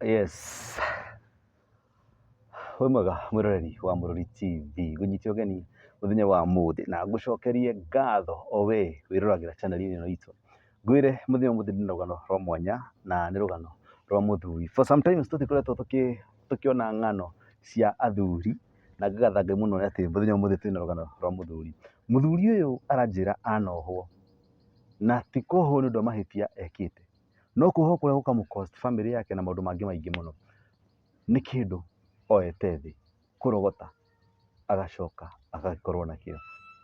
Yes. Wĩ mwega mwĩroreri wa Mũrori TV, ngũnyitia ũgeni mũthenya wa ũmũthĩ na ngũcokerie ngatho o we wĩroragĩra channel ĩno itũ. Ngwĩre mũthenya wa ũmũthĩ ndĩna rũgano rwa mwanya na nĩ rũgano rwa mũthuri. For sometimes tũtikoretwo tũkĩona ng'ano cia athuri na ngĩgatha Ngai mũno atĩ mũthenya wa ũmũthĩ twĩna rũgano rwa mũthuri. Mũthuri ũyũ aranjĩra anohwo na ti kũohwo nĩ ũndũ wa mahĩtia ekĩte, no kũohwo kũrĩa gũkamũ cost family yake na maũndũ mangĩ maingĩ mũno. Nĩ kĩndũ oete thĩ kũrogota agacoka agagĩkorwo nakĩo,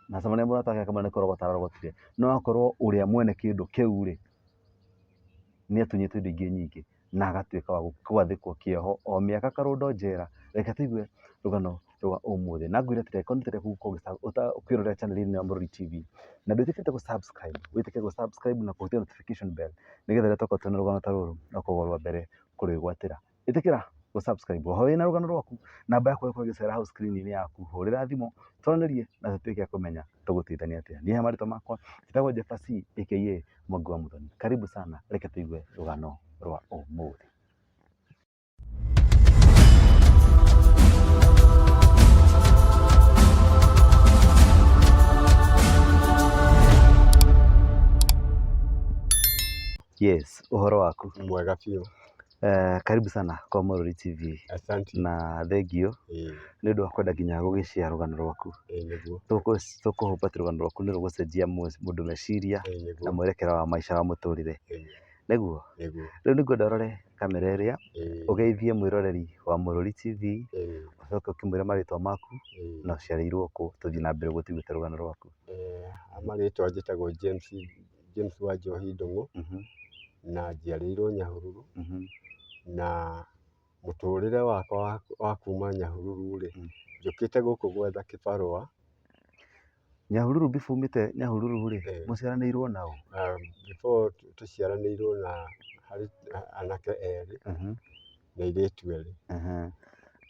na cama mũrata wake akamwĩra nĩ kũrogota ararogotire, no akorwo ũrĩa mwene kĩndũ kĩu rĩ nĩ atunyĩtwo indo ingĩ nyingĩ na agatuĩka wa gwathĩkwo kĩoho o mĩaka karũndo njera. Reke tũigue rũgano rwa ũmũthĩ na ngwĩre atĩrĩrĩ, angĩkorwo nĩ ũtendete gũkorwo ũkĩrorera channel ĩno ya Mũrori TV na ndwĩtĩkĩrĩte gũ subscribe, wĩtĩkĩre gũ subscribe na kũhũthĩra notification bell nĩgetha rĩrĩa twakorwo twĩna rũgano ta rũrũ ũgakorwo rwa mbere kũrwĩgwatĩra. Ĩtĩkĩra gũ subscribe, oho wĩna rũgano rwaku namba yakwa ĩkorwo ĩgĩcera hau screen-inĩ yaku, hũrĩra thimũ twaranĩrie na tũtuĩke a kũmenya tũgũteithania atĩa. Niĩ he marĩtwa makwa njĩtagwo Jeffer C aka Mwangi wa Muthoni. Karibu sana, reke tũigue rũgano rwa ũmũthĩ. Yes, ũhoro waku? Mwega biũ. Karibu sana kwa Mũrori TV. Asante. Na thengio nĩ ũndũ wa kwenda nginya gũgĩshare rũgano rwaku. Nĩguo. Tũkũhope atĩ rũgano rwaku nĩ rũgũcenjia mũndũ meciria na mwerekera wa maica wa mũtũrĩre. Nĩguo? Rĩu nĩ ngwenda ũrore kamera ĩrĩa, ũgeithie mwĩroreri wa Mũrori TV, ũcoke ũkĩmwĩre marĩtwa maku na ũciarĩirwo kũ, tũthiĩ na mbere ũguo tũiguĩte rũgano rwaku. Marĩtwa njĩtagwo James Wanjohi Ndung'u na njiarĩirwo Nyahururu, na mũtũrĩre wakwa wa kuma Nyahururu rĩ, njũkĩte gũkũ gwetha kĩbarũa. Nyahururu before umĩte Nyahururu rĩ, mũciaranĩirwo na ũ? Before tũciaranĩirwo na harĩ anake erĩ na airĩtu erĩ.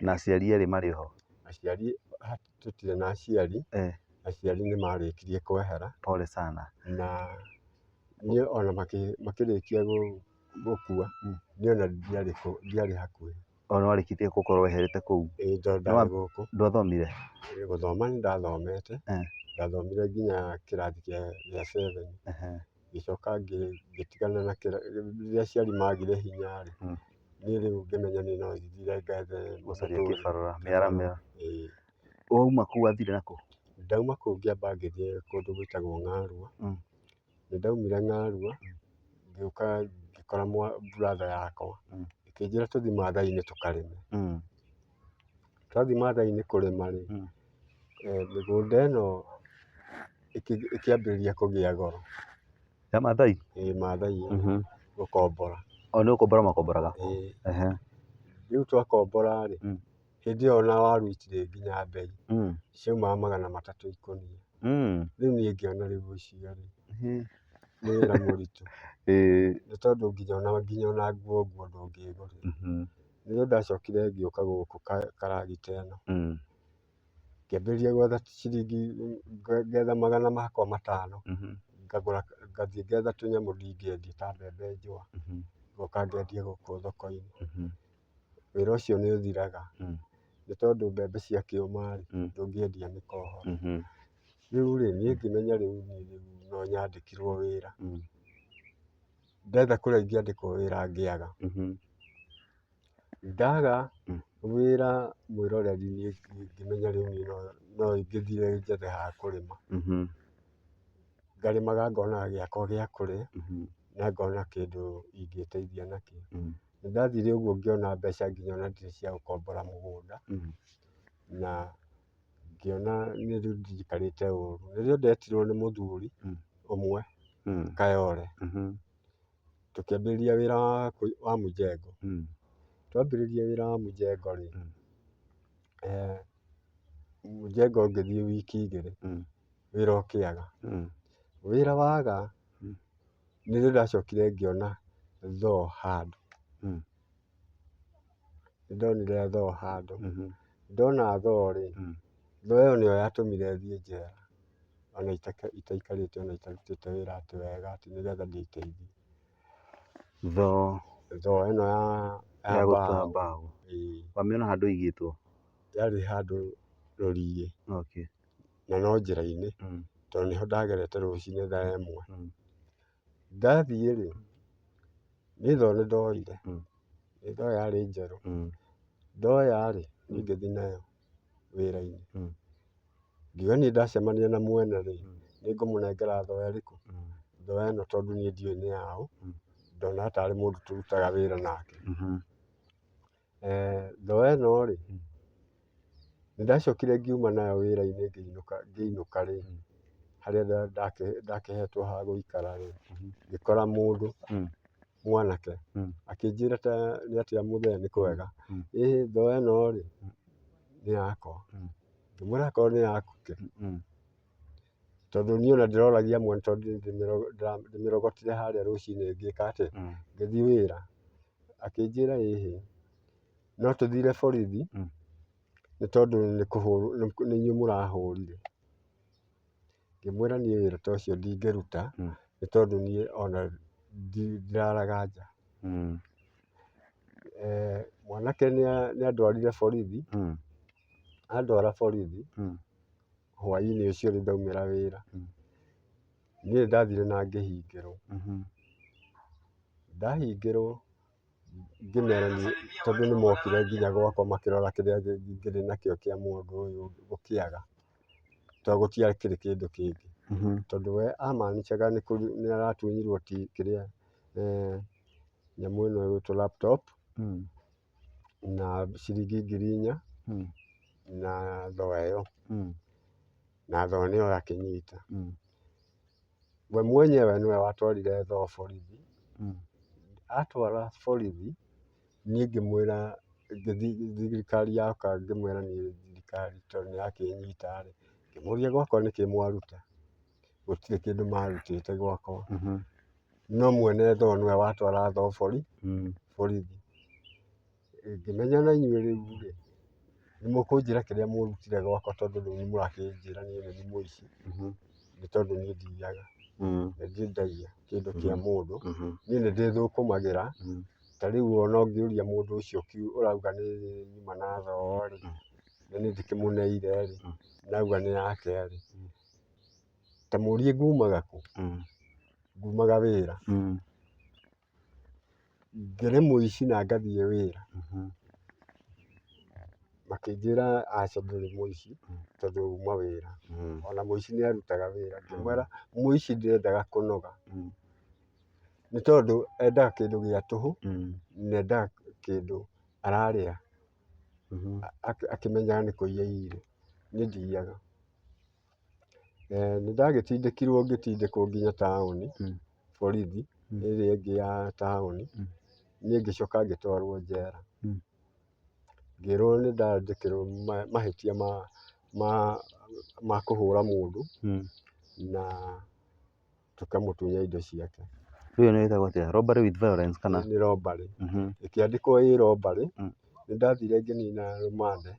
Na aciari erĩ marĩ ho? Aciari tũtirĩ na aciari, aciari nĩ marĩkirie kwehera. Pole sana. Na niĩ ona makĩrĩkia gũkua niĩ ona ndiarĩ hakuhĩ. Ona warĩkĩtie gũkorwo weherete kũu? Tondũ ndarĩ gũkũ. Ndwathomire? Gũthoma nĩ ndathomete, ndathomire nginya kĩrathi gĩa 7, ngĩcoka ngĩtigana na rĩrĩa aciari magire hinya rĩ, niĩ rĩu ngĩmenya niĩ no thire ngethe gũcaria kĩbarũa mĩaramĩro. Wauma kũu wathire nakũ? Ndauma kũu ngĩamba ngĩthiĩ kũndũ gwĩtagwo Ng'arua. Nĩ ndaumire Ng'arua ngĩũka ngĩkora brother yakwa akĩnjĩra tũthiĩ maathai-inĩ tũkarĩme. Twathiĩ maathai-inĩ kũrĩma rĩ, mĩgũnda ĩno ĩkĩambĩrĩria kũgĩa goro. Ya maathai? Maathai gũkombora. O nĩ gũkombora makomboraga? Rĩu twakombora rĩ, hĩndĩ ĩyo ona waru itirĩ nginya mbei, ciaumaga 300 ikũnia. Rĩu niĩ ngĩona rĩu ũcio rĩ nĩ wĩra mũritũ, nĩ tondũ nginya ona nguo ndũngĩgũrĩra. Rĩu ndacokire ngĩũka gũkũ karagita ĩno, ngĩambĩrĩria gwetha ciringi, ngetha 500 makwa 5, ngathiĩ ngetha tũnyamũ ndingĩendia ta mbembe njũa, ngoka ngendia gũkũ thoko-inĩ. Wĩra ũcio nĩ ũthiraga nĩ tondũ mbembe ciakĩũma rĩ, ndũngĩendia mĩkohoro. Rĩu rĩ niĩ ngĩmenya rĩu no nyandĩkirwo wĩra, ndetha kũrĩa ingĩandĩkwo wĩra ngĩaga. Ndaga wĩra mwĩroreri niĩ ngĩmenya rĩu niĩ no ngĩthire njethe ha kũrĩma. Ngarĩmaga ngonaga gĩakwa gĩa kũrĩa na ngona kĩndũ ingĩteithia nakĩo. Nĩ ndathire ũguo ngĩona mbeca nginya ona ndirĩ cia gũkombora mũgũnda, na ngĩona nĩ rĩu ndikarĩte ũru. Rĩrĩa ndetirwo nĩ mũthuri ũmwe Kayole, tũkĩambĩrĩria wĩra wa mũjengo. Twambĩrĩria wĩra wa mũjengo rĩ, mũjengo ngĩthiĩ wiki 2 wĩra ũkĩaga. Wĩra waga nĩrĩo ndacokire ngĩona thoo handũ. Nĩndonire thoo handũ, ndona thoo rĩ, thoo ĩyo nĩyo yatũmire thiĩ njera, ona itaikarĩte ona itarutĩte wĩra atĩ wega atĩ nĩgetha ndĩteithie. Thoo Thoo ĩno ya gũtua mbaũ. ĩĩ, Wamĩona handũ ĩigĩtwo? yarĩ handũ rũriĩ Okay. na no njĩra-inĩ, tondũ nĩho ndagerete rũcinĩ thaa ĩmwe. Ndathiĩ-rĩ, niĩ tondũ nĩndoire, nĩndoya yarĩ njerũ, ndoya-rĩ, niĩ ngĩthiĩ nayo wĩra-inĩ. Ngiuga niĩ ndacemania na mwene-rĩ, nĩngũmũnengera thoo ĩrĩkũ? Thoo ĩno tondũ niĩ ndiũĩ nĩ yaũ, ndonaga tarĩ mũndũ tũrutaga wĩra nake. Thoo ĩno-rĩ, nĩndacokire ngiuma nayo wĩra-inĩ ngĩinũka-rĩ, harĩa ndakĩhetwo ha gũikara-rĩ, ngĩkora mũndũ mwanake akĩnjĩra ta nĩatĩa mũthee nĩ kwega, ĩ thoo ĩno-rĩ nĩ yakwa. Ngĩmwĩra akorwo nĩ yaku kĩ, tondũ niĩ ona ndĩroragia mwene tondũ ndĩmĩrogotire harĩa rũcinĩ ngĩka atĩ, ngĩthiĩ wĩra. Akĩnjĩra ĩhĩ, no tũthire borithi nĩ tondũ nĩ inyuĩ mũrahũrire. Ngĩmwĩra niĩ wĩra ta ũcio ndingĩruta, nĩ tondũ niĩ ona ndiraraga nja. Mwanake nĩandwarire borithi, andwara borithi, hwaĩ-inĩ ũcio rĩu ndaumĩra wĩra. Niĩ nĩndathire na ngĩhingĩrwo. Ndahingĩrwo ngĩmera tondũ nĩmokire nginya gwakwa makĩrora kĩrĩa ngĩrĩ nakĩo kĩa mũndũ ũyũ gũkĩaga, tondũ gũtiakĩrĩ kĩndũ kĩngĩ. Tondũ we amanicaga nĩaratunyirwo kĩrĩa nyamũ ĩno ĩgũĩtwo laptop na ciringi 4,000 na thoo ĩyo, na thoo nĩyo yakĩnyita. We mwenyewe nĩwe watwarire thoo borithi. Atwara borithi, niĩ ngĩmwĩra, thirikari yoka ngĩmwĩra niĩ thirikari tondũ nĩyakĩnyita-rĩ, ngĩmũria gwakwa nĩkĩ mwaruta? Gũtirĩ kĩndũ marutĩte gwakwa. No mwene thoo nĩwe watwara thoo borithi. Ngĩmenya na inyuĩ rĩu-rĩ, nĩmũkũnjĩra kĩrĩa mũrutire gwakwa tondũ rĩu nĩmũrakĩnjĩra niĩ nĩ mũici, nĩ tondũ niĩ ndiyaga, na ndirĩ ndaiya kĩndũ kĩa mũndũ. Niĩ nĩndĩthũkũmagĩra, ta rĩu ona ũngĩũria mũndũ ũcio ũrauga nĩ nyuma na thoo-rĩ, na niĩ ndikĩmũneire-rĩ, nauga nĩ yake-rĩ, ta mũrie ngumaga kũ? Ngumaga wĩra. Ngĩrĩ mũici na ngathiĩ wĩra, makĩnjĩra aca ndũrĩ mũici tondũ uma wĩra. Ona mũici nĩarutaga wĩra. Ngĩmwĩra mũici ndendaga kũnoga, nĩ tondũ endaga kĩndũ gĩa tũhũ, na endaga kĩndũ ararĩa akĩmenyaga nĩ kũiya iyire. Niĩ ndiyaga. Nĩndagĩtindĩkirwo ngĩtindĩkwo nginya taũni, borithi ĩrĩa ĩngĩ ya taũni, niĩ ngĩcoka ngĩtwarwo njera. Ngĩrwo nĩndandĩkĩrwo mahĩtia ma kũhũra mũndũ na tũkamũtunya indo ciake. Ũyũ nĩ wĩtagwo atĩa? Robbery with violence kana? Nĩ robbery. Ĩkĩandĩkwo ĩ robbery. Nĩndathire ngĩnina rũmande,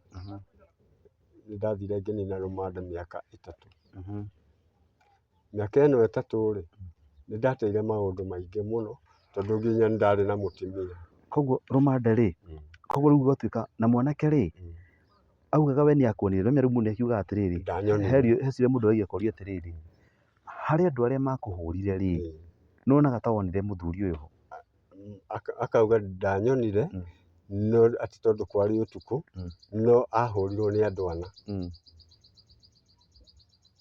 nĩndathire ngĩnina rũmande mĩaka 3. Mĩaka ĩno 3-rĩ, nĩndateire maũndũ maingĩ mũno tondũ nginya nĩndarĩ na mũtumia. Koguo rũmande-rĩ, koguo rĩu gwatuĩka na mwanake-rĩ, augaga we nĩakuonire, rĩu mũndũ nĩakiugaga atĩrĩrĩ, he ciũria mũndũ aragia akorio atĩrĩrĩ, harĩ andũ arĩa makũhũrire-rĩ, nĩwonaga ta wonire mũthuri ũyũ ho? Akauga ndanyonire, no atĩ tondũ kwarĩ ũtukũ, no ahũrirwo nĩ andũ ana.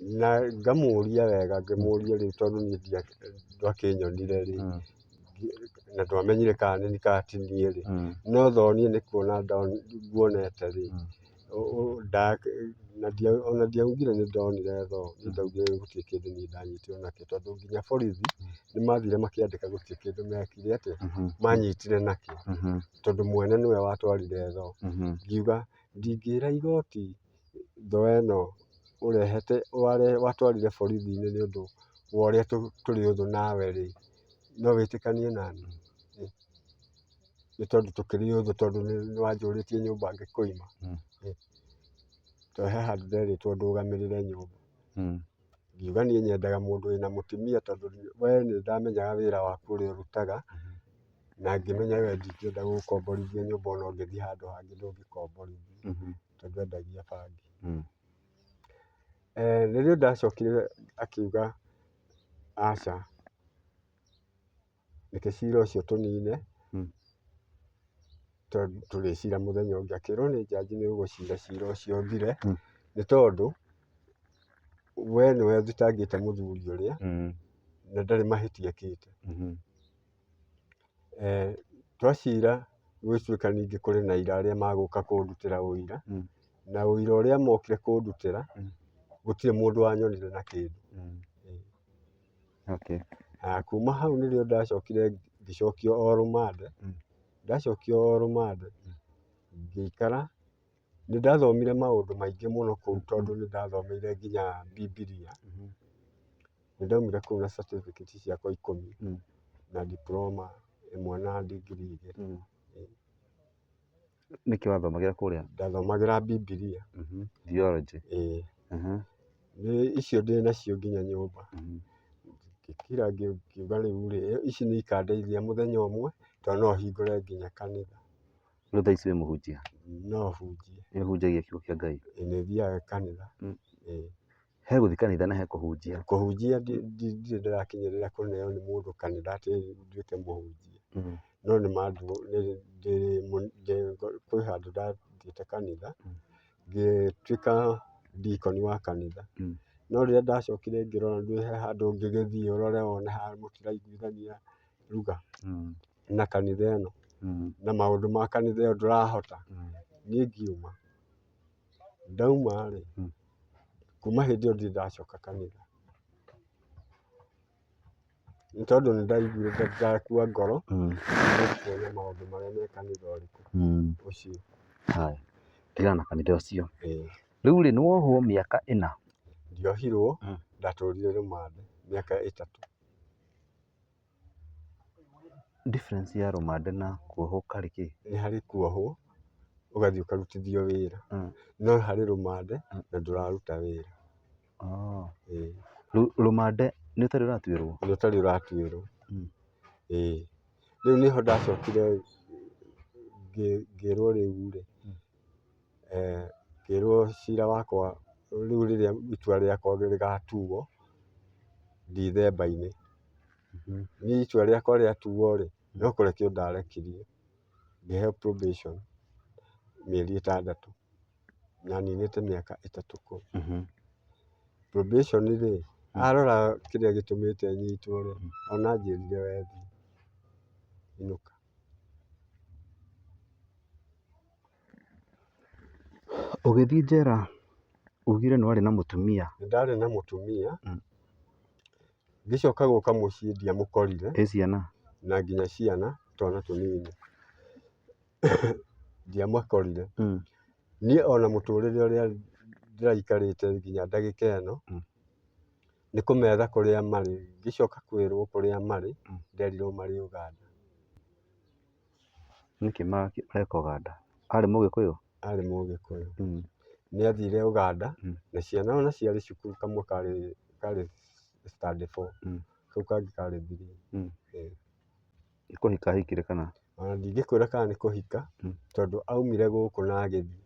Na ngamũria wega, ngĩmũria rĩu tondũ niĩ ndakĩnyonire-rĩ, na ndwamenyire kana nĩ niĩ kana ti niĩ-rĩ, no tho niĩ nĩkuona nguonete-rĩ, ona ndiaugire nĩndonire tho, niĩ ndaugire gũtirĩ kĩndũ niĩ ndanyitirwo nakĩo, tondũ nginya borithi nĩmathire makĩandĩka gũtirĩ kĩndũ mekire atĩ, manyitire nakĩo, tondũ mwene nĩwe watwarire tho. Ngiuga ndingĩra igoti tho ĩno ũrehete watwarire borithi-inĩ nĩũndũ wa ũrĩa tũrĩ ũthũ nawe-rĩ, no wĩtĩkanie naniĩ? Nĩ tondũ tũkĩrĩ ũthũ tondũ nĩwanjũrĩtie nyũmba ngĩkũima? Tondũ he handũ nderĩtwo ndũgamĩrĩre nyũmba. Ngiuga niĩ nyendaga mũndũ wĩna mũtumia tondũ we nĩndamenyaga wĩra waku ũrĩa ũrutaga, na ngĩmenya we ndingĩenda gũkomborithia nyũmba ona ũngĩthiĩ handũ hangĩ ndũngĩkomborithia tondũ endagia bangi. Rĩrĩa ndacokire akiuga aca reke cira ũcio tũnine tondũ tũrĩcira mũthenya ũngĩ, akĩrwo nĩ njanji nĩ ũgũcira cira ũcio ũthire nĩ tondũ we nĩwe ũthitangĩte mũthuri ũrĩa na ndarĩ mahĩtia ekĩte. Twacira gũgĩtuĩka ningĩ kũrĩ na aira arĩa magũka kũndutĩra ũira, na ũira ũrĩa mokire kũndutĩra gũtirĩ mũndũ wanyonire na kĩndũ. Kuma hau nĩrĩo ndacokire ngĩcokio o rũmande, ndacokio o rũmande ngĩikara. Nĩ ndathomire maũndũ maingĩ mũno kũu tondũ nĩ ndathomeire nginya Bibilia. Nĩ ndaumire kũu na certificate ciakwa 10 na diploma 1 na degree 2. Nĩkĩ wathomagĩra kũrĩa? Ndathomagĩra Bibilia. Theology. Nĩ icio ndĩ nacio nginya nyũmba. Ngĩkira ngiuga rĩu rĩ, ici nĩ ikandeithia mũthenya ũmwe tondũ no hingũre nginya kanitha. Rĩu thaa ici wĩ mũhunjia? No hunjie. Nĩ ũhunjagia kiugo kĩa Ngai? Nĩ thiaga kanitha. He gũthiĩ kanitha na he kũhunjia? Kũhunjia ndirĩ ndĩrakinyĩrĩra kũneo nĩ mũndũ kanitha atĩ nduĩke mũhunjia. No nĩ kwĩ handũ ndathiĩte kanitha ngĩtuĩka deacon wa kanitha. No rĩrĩa ndacokire ngĩrora ndũĩ he handũ ũngĩgĩthiĩ ũrore wone ha mũtiraiguithania lugha na kanitha ĩno na maũndũ ma kanitha ĩyo ndũrahota, niĩ ngiuma. Ndauma rĩ, kuma hĩndĩ ĩyo ndirĩ ndacoka kanitha nĩ tondũ nĩ ndaiguire ndakua ngoro kuona maũndũ marĩa me kanitha ũrĩkũ ũcio. Tigana na kanitha ũcio. Rĩu rĩ, nĩ wohwo mĩaka 4? Ndiohirwo, ndatũrire rũmande mĩaka 3. Difference ya rũmande na kuohwo karĩ kĩ? Nĩ harĩ kuohwo ũgathiĩ ũkarutithio wĩra, no harĩ rũmande na ndũraruta wĩra. Rũmande nĩ ũtarĩ ũratuĩrwo? Nĩ ũtarĩ ũratuĩrwo. Rĩu nĩho ndacokire ngĩrwo rĩu rĩ, ngĩrwo cira wakwa rĩu rĩrĩa itua rĩakwa rĩgatuo Ndithemba-inĩ. Niĩ itua rĩakwa rĩatuo rĩ, no kũrekio ndarekirio ngĩheo probation mĩeri 6 na ninĩte mĩaka 3 kũu. Probation rĩ, arora kĩrĩa gĩtũmĩte nyitwo rĩ, ona anjĩrire we thiĩ, inũka. Ũgĩthiĩ njera ugire nĩ warĩ na mũtumia? Nĩ ndarĩ na mũtumia, ngĩcoka gũka mũciĩ ndiamũkorire. Ciana? Na nginya ciana, twana tũnini ndiamakorire. Niĩ ona mũtũrĩre ũrĩa ndĩraikarĩte nginya ndagĩka ĩno nĩ kũmetha kũrĩa marĩ, ngĩcoka kwĩrwo kũrĩa marĩ, nderirwo marĩ Uganda. Nĩkĩ mareka Uganda? Arĩ Mũgĩkũyũ? Arĩ Mũgĩkũyũ. Nĩ athire Uganda na ciana ona ciarĩ cukuru, kamwe karĩ standard 4, kau kangĩ karĩ 3. Nĩ kũhika ahikire kana? Ona ndingĩkwĩra kana nĩ kũhika tondũ aumire gũkũ na agĩthiĩ.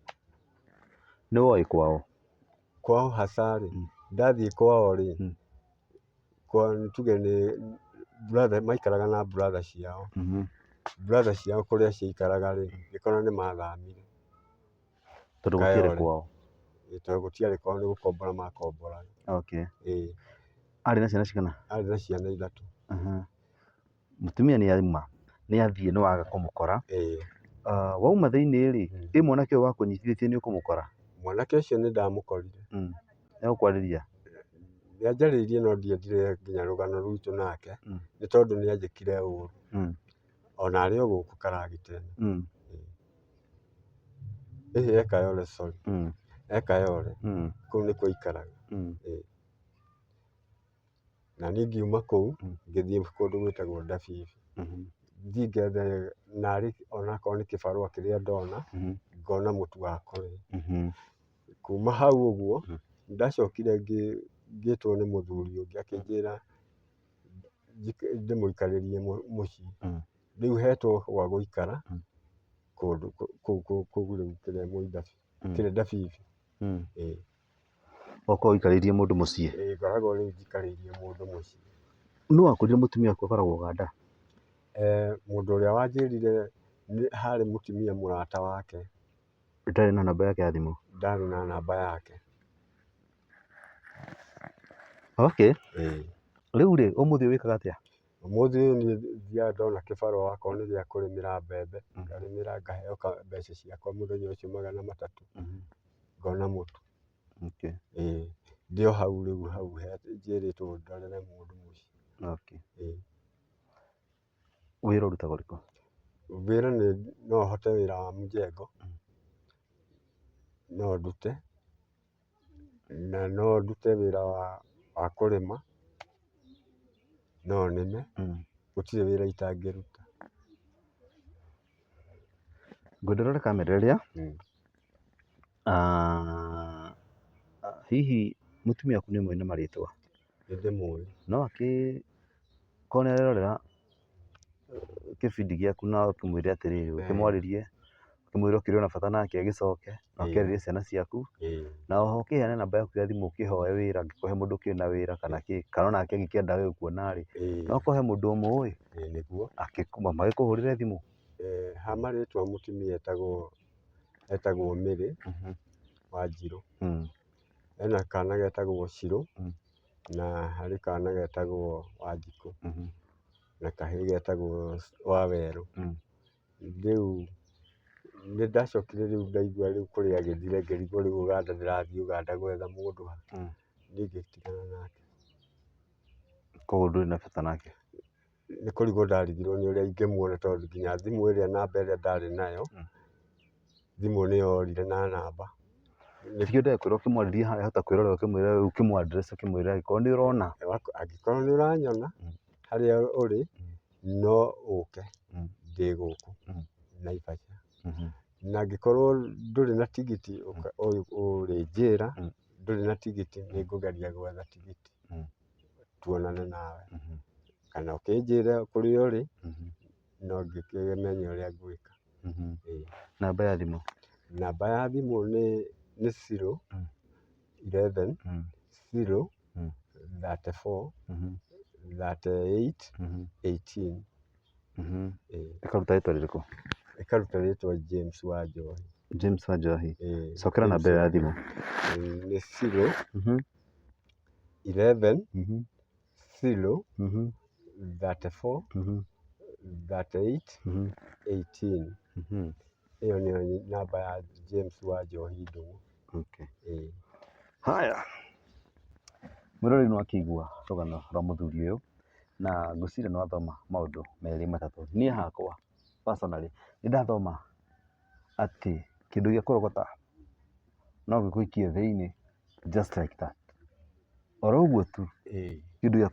Nĩ woĩ kwao? Kwao hasa rĩ, ndathiĩ kwao rĩ, tuge nĩ brother, maikaraga na brother ciao. Brother ciao kũrĩa ciaikaraga rĩ, ngĩkora nĩ mathamire. Tondũ gũtiarĩ kwao? Tondũ gũtiarĩ kwao, nĩ gũkombora makomboraga. Arĩ na ciana cigana? Arĩ na ciana 3. Mũtumia nĩ auma, nĩ athiĩ nĩ waga kũmũkora. Wauma thĩiniĩ rĩ, ĩ mwanake ũyũ wakũnyitithĩtie nĩ ũkũmũkora? Mwanake ũcio nĩ ndamũkorire. Nĩ agũkwarĩria? Nĩ anjarĩirie no ndiendire nginya rũgano rwitũ nake nĩ tondũ nĩ anjĩkire ũũru. Ona arĩ o gũkũ Karagita. Ekayore, sorry. Ekayore. Kũu nĩkuo aikaraga. Na niĩ ngiuma kũu ngĩthiĩ kũndũ gwĩtagwo Ndabibi. Thiĩ ngethe narĩ onakorwo nĩ kĩbarũa kĩrĩa ndona, ngona mũtu wa kũrĩa. Kuma hau ũguo ndacokire ngĩtwo nĩ mũthuri ũngĩ akĩnjĩra ndĩmũikarĩrie mũciĩ. rĩu hetwo gwa gũikara kũndũ kũu rĩu kĩrĩa Ndabibi. Ũgakorwo ũikarĩirie mũndũ mũciĩ. Ngoragwo rĩu njikarĩirie mũndũ mũciĩ. Nũũ wakũrire mũtumia waku akoragwo Ũganda? Mũndũ ũrĩa wanjĩrire harĩ mũtumia mũrata wake. Ndarĩ na namba yake ya thimũ? Ndarĩ na namba yake. Okay. Rĩu rĩ, ũmũthĩ wĩkaga atĩa? Ũmũthĩ ũyũ niĩ thiaga ndona kĩbarũa akorwo nĩ gĩa kũrĩmĩra mbembe, ngarĩmĩra ngaheo mbeca ciakwa mũthenya ũcio 300 ngona mũtu. Ndĩ o hau rĩu hau njĩrĩtwo ndorere mũndũ mũciĩ. Wĩra ũrutagwo rĩkũ? Wĩra no hote wĩra wa mjengo, no ndute, na no ndute wĩra wa kũrĩma, no nĩme, gũtirĩ wĩra itangĩruta. Ngwenda ũrore kamera ĩrĩa. Hihi mũtumia waku nĩũmũĩ na marĩtwa? Nĩndĩmũĩ. No korwo nĩarerorera kĩbindi gĩaku na ũkĩmwĩre atĩrĩrĩ, ũkĩmwarĩrie ũkĩmwĩre ũkĩrĩ ona bata nake agĩcoke na ũkĩarĩrie ciana ciaku, na oho ũkĩheane namba yaku ya thimũ ũkĩhoe wĩra angĩkorwo he mũndũ ũkĩrĩ na wĩra kana kĩ, kana onake angĩkĩenda gũkuona rĩ, no ũkorwo he mũndũ ũmũĩ magĩkũhũrĩre thimũ. Ha marĩtwa mũtumia etagwo Mary Wanjirũ. Ena kana getagwo Shirũ, na harĩ kana getagwo Wanjikũ, na kahĩĩ getagwo Wawerũ. Rĩu nĩndacokire rĩu ndaigua rĩu kũrĩa agĩthire ngĩrigwo rĩu Ũganda ndĩrathiĩ Ũganda gwetha mũndũ ha, niĩ ngĩtigana nake. Koguo ndũrĩ na bata nake? Nĩ kũrigwo ndarigirwo nĩ ũrĩa ingĩmuona tondũ nginya thimũ ĩrĩa namba ĩrĩa ndarĩ nayo, thimũ nĩyorire na namba. Nĩkĩo ndekwĩra ũkĩmwarĩria ahota kwĩrorera ũkĩmwĩra ũkĩmũ address ũkĩmwĩra angĩkorwo nĩũrona. Angĩkorwo nĩũranyona harĩa ũrĩ no ũke ndĩ gũkũ Naivasha. Na angĩkorwo ndũrĩ na tigiti ũrĩnjĩra ndũrĩ na tigiti nĩngũgeria gwetha tigiti tuonane nawe, kana ũkĩnjĩre kũrĩa ũrĩ no ngĩmenye ũrĩa ngwĩka. Namba ya thimũ? Namba ya thimũ nĩ 011 034 38 18. Ĩkaruta rĩtwa rĩrĩkũ? Ĩkaruta rĩtwa James Wanjohi. James Wanjohi. Cokera namba ĩyo ya thimũ. Nĩ 011 034 38 18. Ĩyo nĩyo namba ya James Wanjohi Ndung'u. Haya, mwĩroreri nĩwakĩigua rũgano rwa mũthuri ũyũ, na ngwĩciria nĩwathoma maũndũ merĩ matatũ. Niĩ hakwa personally nĩndathoma atĩ kĩndũ gĩa kũrogota no gĩgũikie thĩinĩ just like that. Oro ũguo tu, kĩndũ gĩa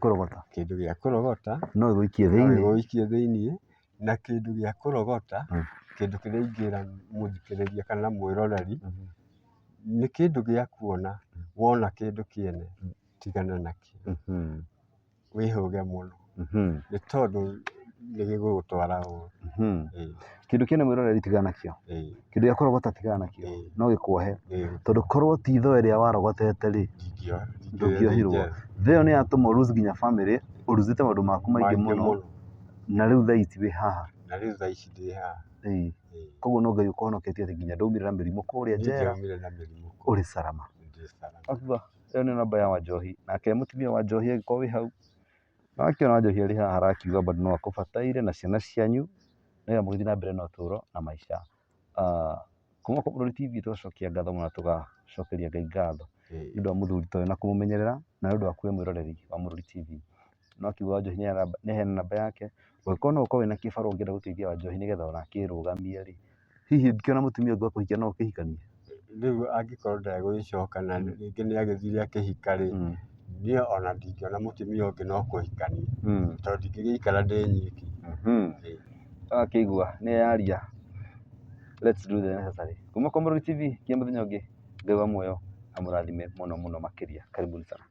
kũrogota no gĩgũikie thĩinĩ, na kĩndũ gĩa kũrogota, kĩndũ kĩrĩa ingĩra mũthikĩrĩria kana mwĩroreri, nĩ kĩndũ gĩa kuona, wona kĩndũ kĩene tigana nakĩo, wĩhũge mũno, nĩ tondũ nĩgĩgũgũtwara ũru. Kĩndũ kĩene mwĩroreri tigana nakĩo, kĩndũ gĩa kũrogota tigana nakĩo, no gĩkuohe, tondũ korwo ti thoo ĩrĩa warogotete rĩ, ndũngĩohirwo. Thoo ĩyo nĩyatũma ũ lose nginya family, ũ lose maũndũ maku maingĩ mũno, na rĩu thaa ici wĩ haha. Koguo no Ngai ũkũhonoketie atĩ nginya ndaumire na mĩrimũ kũrĩa njera, ũrĩ salama. Ĩyo nĩ namba ya Wanjohi, nake mũtumia Wanjohi angĩkorwo wĩ hau, wakĩona Wanjohi arĩ haha arakiuga bado no agũbataire na ciana cianyu, nĩgetha mũgĩthiĩ na mbere na ũtũũro na maica. Kuma Kwamũrori TV tũgacokia ngatho mũno na tũgacokeria Ngai ngatho nĩũndũ wa mũthuri ta ũyũ na kũmũmenyerera na nĩũndũ wa kuoya mwĩroreri wa Mũrori TV. No akiuga Wanjohi nĩaheana namba yake, ũngĩkorwo no ũkorwo wĩna kĩbarũa ũngĩenda gũteithia Wanjohi nĩgetha onake ĩrũgamie rĩ, hihi ũngĩkĩona mũtumia ũngĩ wa kũhikia no ũkĩhikanie? Rĩu angĩkorwo ndegũgĩcoka na rĩngĩ nĩagĩthire akĩhika rĩ, niĩ ona ndingĩona mũtumia ũngĩ no kũhikania, tondũ ndingĩgĩikara ndĩ nyiki. Akĩigua nĩyaria. Let's do the necessary. Kuma Kwamũrori TV, nginya mũthenya ũngĩ, Ngai wa muoyo amũrathime mũno mũno makĩria. Karibuni sana.